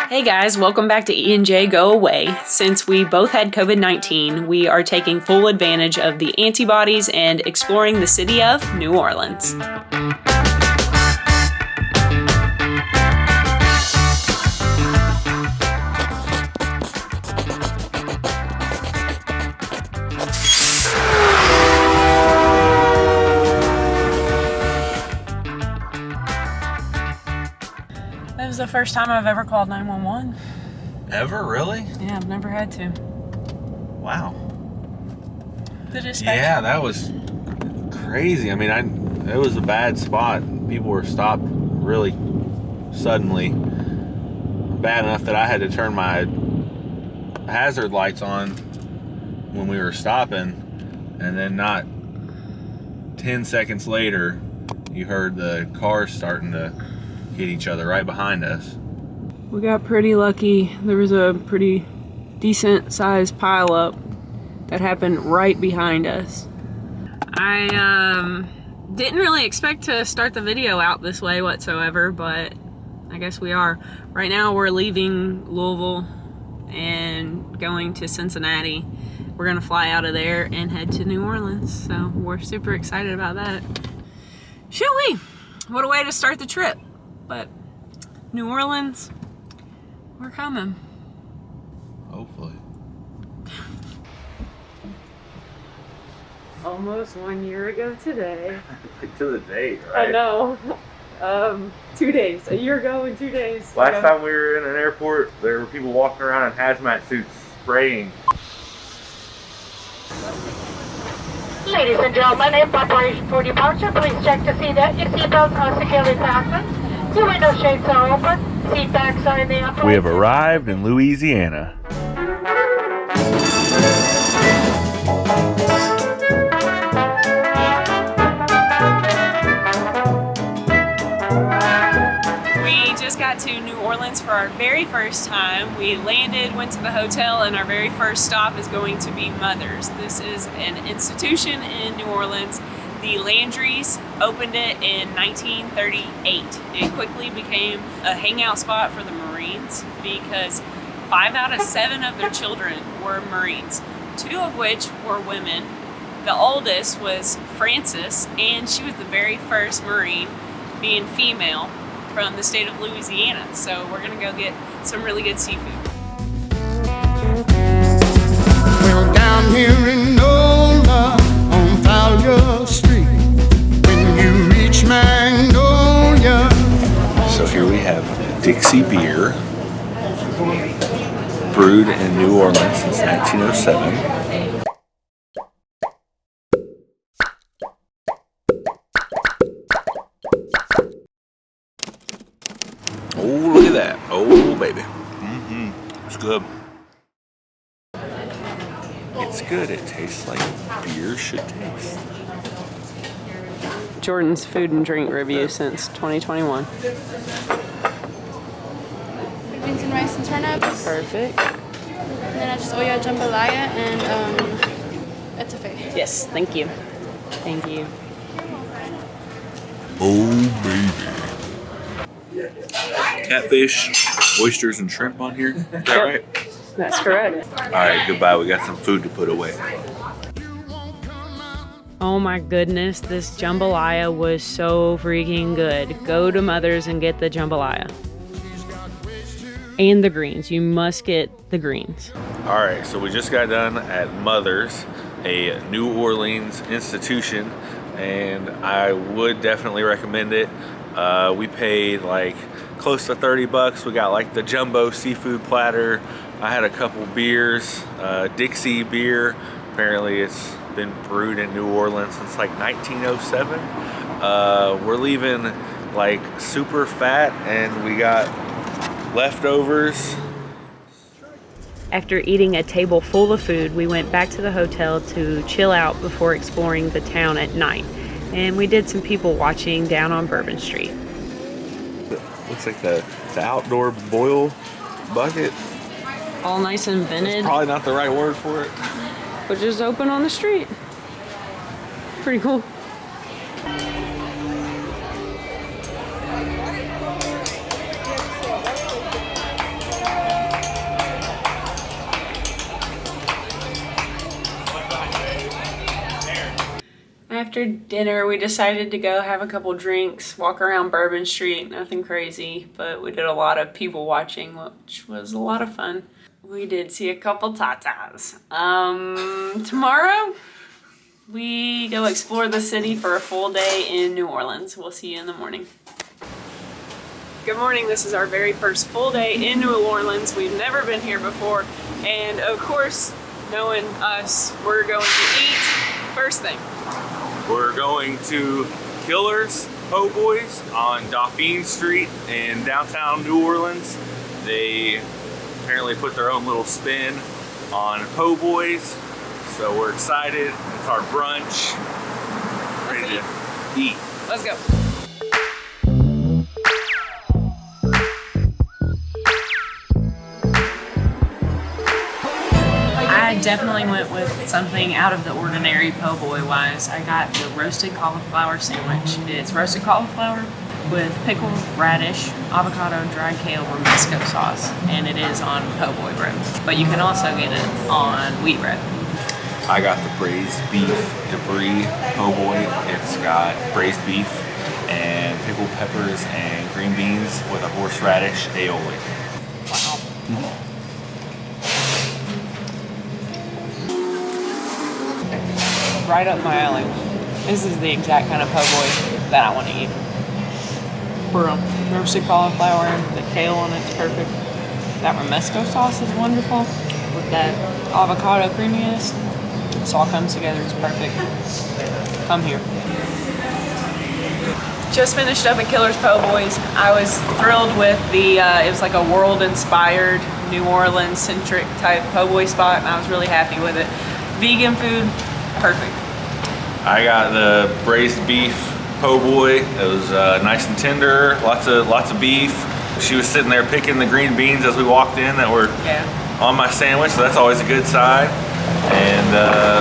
Hey guys, welcome back to E&J Go Away. Since we both had COVID-19, we are taking full advantage of the antibodies and exploring the city of New Orleans. That was the first time I've ever called 911. Ever? Really? Yeah, I've never had to. Wow. The dispatcher. Yeah, that was crazy. I mean, it was a bad spot. People were stopped really suddenly. Bad enough that I had to turn my hazard lights on when we were stopping, and then not 10 seconds later, you heard the cars starting to hit each other right behind us. We got pretty lucky. There was a pretty decent sized pileup that happened right behind us. I didn't really expect to start the video out this way whatsoever, but I guess we are. Right now we're leaving Louisville and going to Cincinnati. We're gonna fly out of there and head to New Orleans, so we're super excited about that. Shall we? What a way to start the trip. But New Orleans, we're coming. Hopefully. Almost 1 year ago today. To the date, right? I know. 2 days. A year ago and 2 days. Last time we were in an airport, there were people walking around in hazmat suits spraying. Ladies and gentlemen, in preparation for departure, please check to see that your seatbelts are securely fastened. Your window shades are open. Seat backs are in the upper. We have arrived in Louisiana. We just got to New Orleans for our very first time. We landed, went to the hotel, and our very first stop is going to be Mother's. This is an institution in New Orleans. The Landrys opened it in 1938. It quickly became a hangout spot for the Marines because 5 out of 7 of their children were Marines, 2 of which were women. The oldest was Frances, and she was the very first Marine being female from the state of Louisiana. So we're gonna go get some really good seafood. Well, down here in NOLA on Thalia Street, when you reach Magnolia. So here we have Dixie beer, brewed in New Orleans since 1907. Oh, look at that. Oh, baby. It's good. It's good. It tastes like beer should taste. Jordan's food and drink review since 2021. Beans and rice and turnips. Perfect. And then I just owe you a jambalaya and etouffee. Yes, thank you. Thank you. Oh, baby. Catfish, oysters, and shrimp on here. Is that right? That's correct. All right, goodbye. We got some food to put away. Oh my goodness, this jambalaya was so freaking good. Go to Mother's and get the jambalaya. And the greens. You must get the greens. All right, so we just got done at Mother's, a New Orleans institution, and I would definitely recommend it. We paid like close to 30 bucks. We got like the jumbo seafood platter. I had a couple beers, Dixie beer. Apparently it's been brewed in New Orleans since like 1907. We're leaving like super fat, and we got leftovers. After eating a table full of food, we went back to the hotel to chill out before exploring the town at night. And we did some people watching down on Bourbon Street. Looks like the outdoor boil bucket. All nice and vented, Probably not the right word for it. but just open on the street. Pretty cool. After dinner, we decided to go have a couple drinks, walk around Bourbon Street, nothing crazy, but we did a lot of people watching, which was a lot of fun. We did see a couple tatas. Tomorrow, we go explore the city for a full day in New Orleans. We'll see you in the morning. Good morning, this is our very first full day in New Orleans. We've never been here before, and of course, knowing us, we're going to eat first thing. We're going to Killer's Po' Boys on Bourbon Street in downtown New Orleans. They apparently put their own little spin on Po' Boys, so we're excited. It's our brunch. Ready to eat. Let's go. I definitely went with something out of the ordinary po' boy wise. I got the roasted cauliflower sandwich. It's roasted cauliflower with pickled radish, avocado, dried kale, romesco sauce, and it is on po' boy bread. But you can also get it on wheat bread. I got the braised beef debris po' boy. It's got braised beef and pickled peppers and green beans with a horseradish aioli. Wow. Right up my alley. This is the exact kind of po' boy that I want to eat. Roasted cauliflower, the kale on it's perfect. That romesco sauce is wonderful. With that avocado creaminess, this all comes together, it's perfect. Come here. Just finished up at Killer's Po' Boys. I was thrilled with the, it was like a world-inspired, New Orleans-centric type po' boy spot, and I was really happy with it. Vegan food, perfect. I got the braised beef po' boy. It was nice and tender, lots of beef. She was sitting there picking the green beans as we walked in that were on my sandwich, so that's always a good sign. And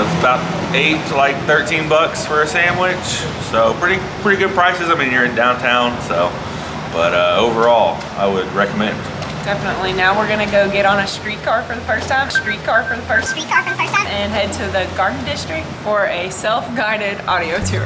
it's about $8 to like $13 for a sandwich, so pretty good prices. I mean, you're in downtown, so. But overall, I would recommend. Definitely. Now we're gonna go get on a streetcar for the first time. And head to the Garden District for a self-guided audio tour.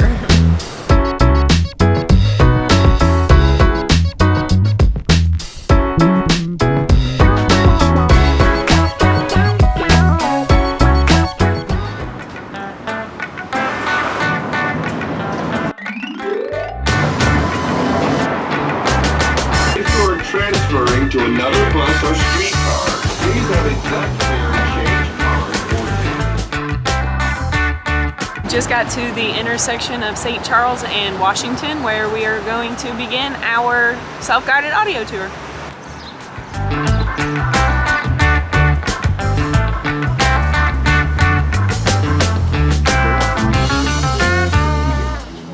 Transferring to another bus or streetcar, please have a left fare change card. Just got to the intersection of St. Charles and Washington, where we are going to begin our self-guided audio tour.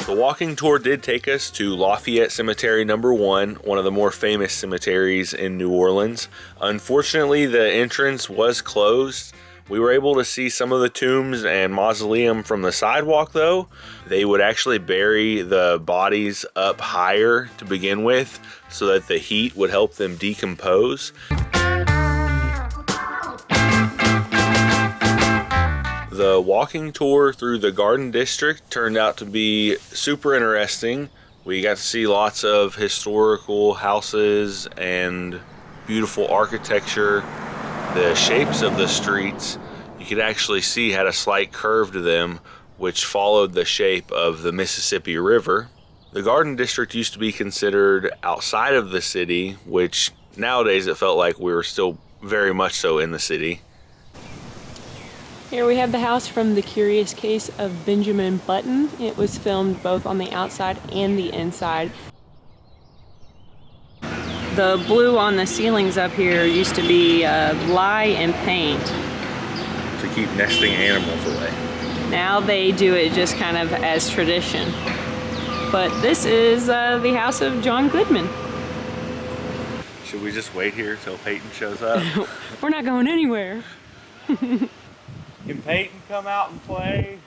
The walking tour did take us to Lafayette Cemetery number 1, one of the more famous cemeteries in New Orleans. Unfortunately, the entrance was closed. We were able to see some of the tombs and mausoleum from the sidewalk though. They would actually bury the bodies up higher to begin with so that the heat would help them decompose. The walking tour through the Garden District turned out to be super interesting. We got to see lots of historical houses and beautiful architecture. The shapes of the streets, you could actually see had a slight curve to them, which followed the shape of the Mississippi River. The Garden District used to be considered outside of the city, which nowadays it felt like we were still very much so in the city. Here we have the house from The Curious Case of Benjamin Button. It was filmed both on the outside and the inside. The blue on the ceilings up here used to be lye and paint. To keep nesting animals away. Now they do it just kind of as tradition. But this is the house of John Goodman. Should we just wait here till Peyton shows up? We're not going anywhere. Can Peyton come out and play?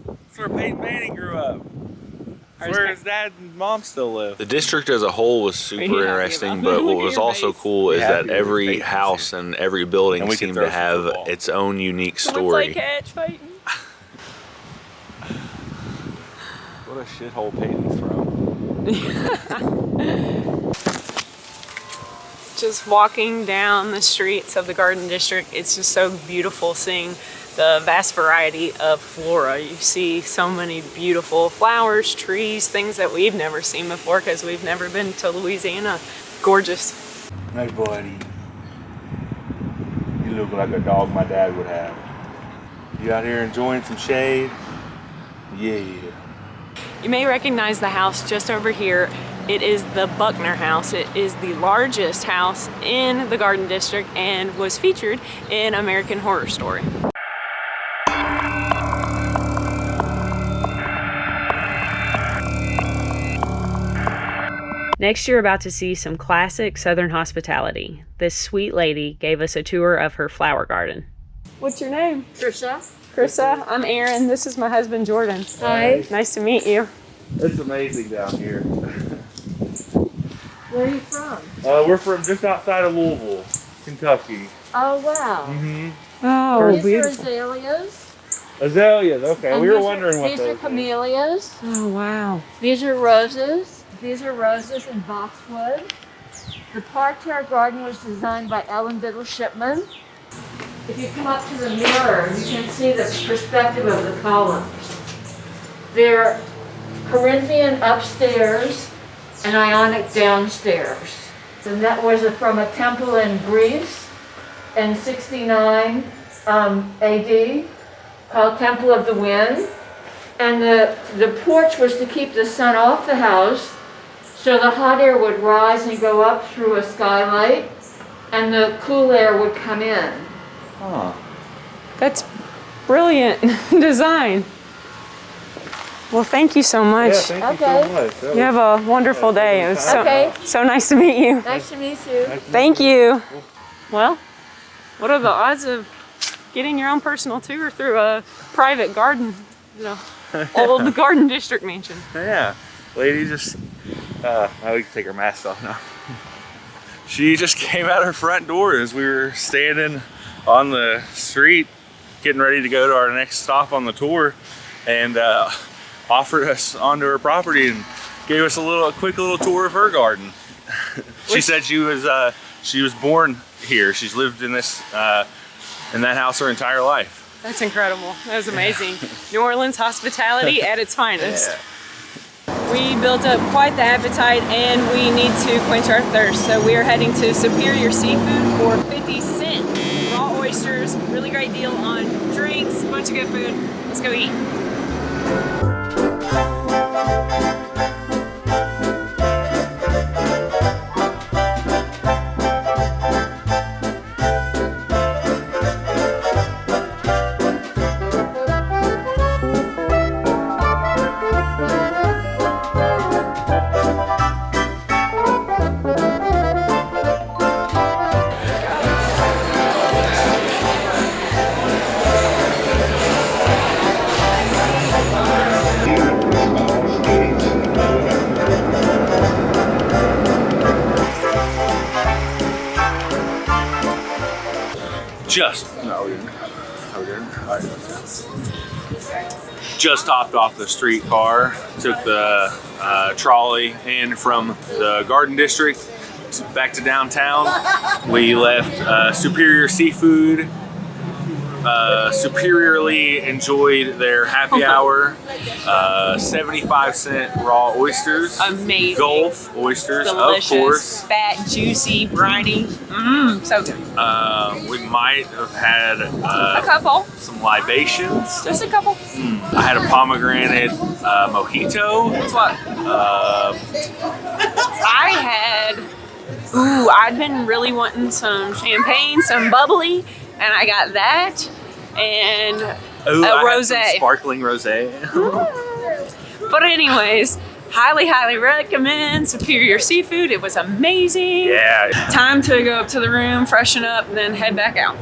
That's where Peyton Manning grew up. Where his dad and mom still live. The district as a whole was super interesting, but what was also cool is that every house and every building seemed to have its own unique story. Catch fighting. What a shithole Peyton's from. Just walking down the streets of the Garden District, it's just so beautiful seeing the vast variety of flora. You see so many beautiful flowers, trees, things that we've never seen before because we've never been to Louisiana. Gorgeous. Hey buddy, you look like a dog my dad would have. You out here enjoying some shade? Yeah. You may recognize the house just over here. It is the Buckner House. It is the largest house in the Garden District and was featured in American Horror Story. Next, you're about to see some classic Southern hospitality. This sweet lady gave us a tour of her flower garden. What's your name? Trisha. Krista. I'm Erin. This is my husband, Jordan. Hi. Nice to meet you. It's amazing down here. Where are you from? We're from just outside of Louisville, Kentucky. Oh, wow. Oh, These beautiful. are azaleas. Azaleas, okay. And We were these wondering what these those are were. camellias. Oh, wow. These are roses. These are roses in boxwood. The park to our garden was designed by Ellen Biddle Shipman. If you come up to the mirror, you can see the perspective of the columns. They're Corinthian upstairs and Ionic downstairs. And that was from a temple in Greece in 69 AD called Temple of the Wind. And the porch was to keep the sun off the house, so the hot air would rise and go up through a skylight, and the cool air would come in. Huh. That's brilliant design. Well, thank you so much. Yeah, thank you so much. You have a wonderful day. It was so nice to meet you. Nice to meet you. Thank you. Well, what are the odds of getting your own personal tour through a private garden, old Garden District mansion? Yeah. Lady just, now we can take her mask off now. She just came out her front door as we were standing on the street getting ready to go to our next stop on the tour, and offered us onto her property and gave us a quick little tour of her garden. She said she was born here. She's lived in this in that house her entire life. That's incredible. That was amazing. New Orleans hospitality at its finest. Yeah. We built up quite the appetite and we need to quench our thirst. So we are heading to Superior Seafood for 50 cents. Raw oysters, really great deal on drinks, bunch of good food. Let's go eat. Just hopped off the streetcar, took the trolley in from the Garden District back to downtown. We left Superior Seafood, superiorly enjoyed their happy hour, 75-cent raw oysters. Amazing. Gulf oysters, Delicious, of course. fat, juicy, briny. So good. We might have had A couple. some libations. Just a couple. I had a pomegranate mojito. That's what I had. Ooh, I'd been really wanting some champagne, some bubbly, and I got that and Ooh, a I had rosé. some sparkling rosé. But anyways, highly recommend Superior Seafood. It was amazing. Yeah. Time to go up to the room, freshen up, and then head back out.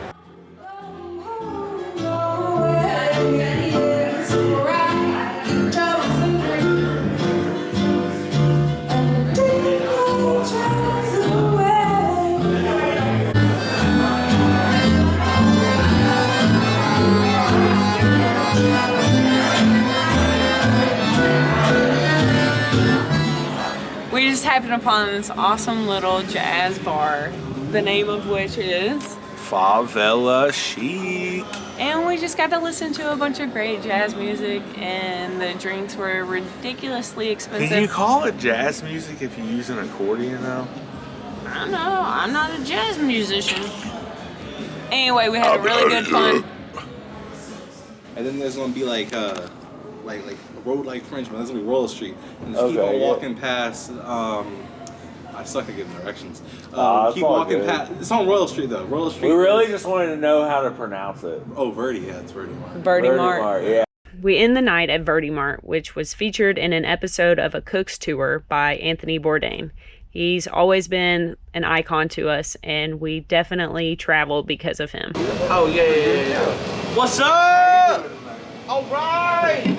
We just happened upon this awesome little jazz bar, the name of which is Favela Chic. And we just got to listen to a bunch of great jazz music, and the drinks were ridiculously expensive. Can you call it jazz music if you use an accordion though? I don't know. I'm not a jazz musician. Anyway, we had a really good fun. And then there's gonna be like a road like Frenchman. That's gonna be Royal Street. And just keep on walking past. I suck at giving directions. Keep walking past. It's on Royal Street though. Royal Street. We really just wanted to know how to pronounce it. Oh, Verdi. Yeah, it's Verdi Mart. Verdi Mart. Yeah. We end the night at Verdi Mart, which was featured in an episode of A Cook's Tour by Anthony Bourdain. He's always been an icon to us, and we definitely traveled because of him. Oh, yeah. What's up? All right.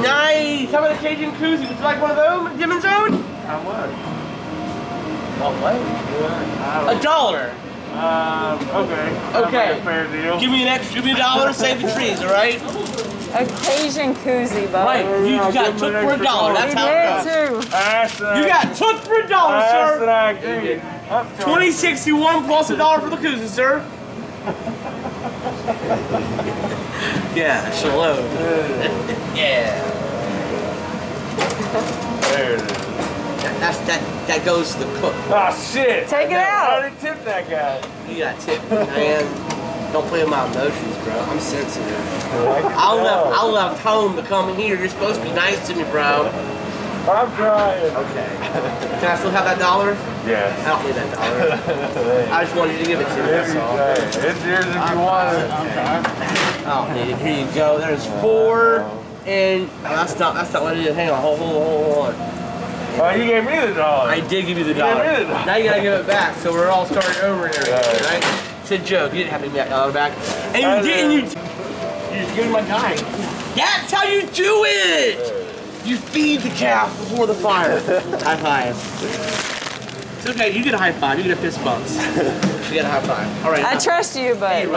Nice. How about a Cajun koozie? Would you like one of those, Jim and Zone? How much? $1. Okay. Fair deal. Give me an extra, give me $1, save the trees, all right? Occasion koozie, bud. Right, you got took for $1. That's how it goes. You got took for $1, sir. 2061 plus $1 for the koozie, sir. Yeah, shalom. Yeah. There it is. That goes to the cook. Oh shit! Take it out. I didn't tip that guy. You got tipped, man. Don't play with my emotions, bro. I'm sensitive. I left home to come here. You're supposed to be nice to me, bro. I'm trying. Okay. Can I still have that $1? Yes. I don't need that $1. I just wanted you to give it to me. That's all. It's yours if you want it. I don't need it. Here you go. There's 4, and that's not what I did. Hang on. Hold on. Oh, you gave me the $1. I did give you the $1. Now you gotta give it back, so we're all starting over and everything, right? It's a joke. You didn't have to give me that $1 back. And you didn't. You just gave me my $9. That's how you do it! You feed the calf before the fire. High five. It's okay. You get a high five. You get a fist bumps. You get a high five. All right. I trust you, but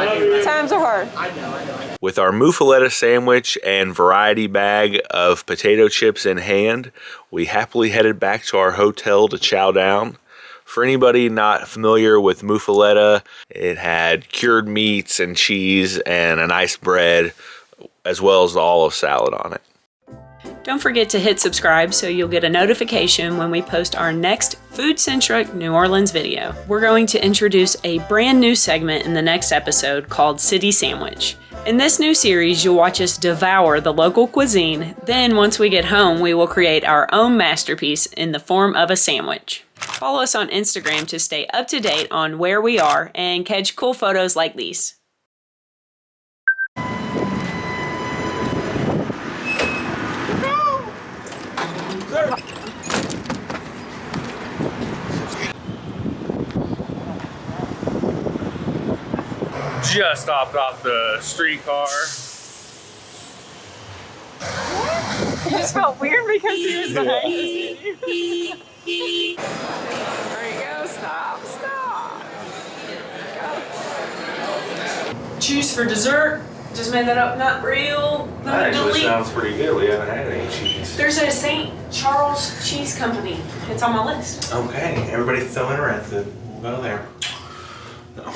times are hard. I know. With our muffaletta sandwich and variety bag of potato chips in hand, we happily headed back to our hotel to chow down. For anybody not familiar with muffaletta, it had cured meats and cheese and a nice bread, as well as the olive salad on it. Don't forget to hit subscribe so you'll get a notification when we post our next food-centric New Orleans video. We're going to introduce a brand new segment in the next episode called City Sandwich. In this new series, you'll watch us devour the local cuisine. Then, once we get home, we will create our own masterpiece in the form of a sandwich. Follow us on Instagram to stay up to date on where we are and catch cool photos like these. Just hopped off the streetcar. It just felt weird because he was behind us. There you go. Stop. Go. Cheese for dessert. Just made that up. Not real. That actually sounds pretty good. We haven't had any cheese. There's a St. Charles Cheese Company. It's on my list. Okay, everybody's so interested. We'll go there. No.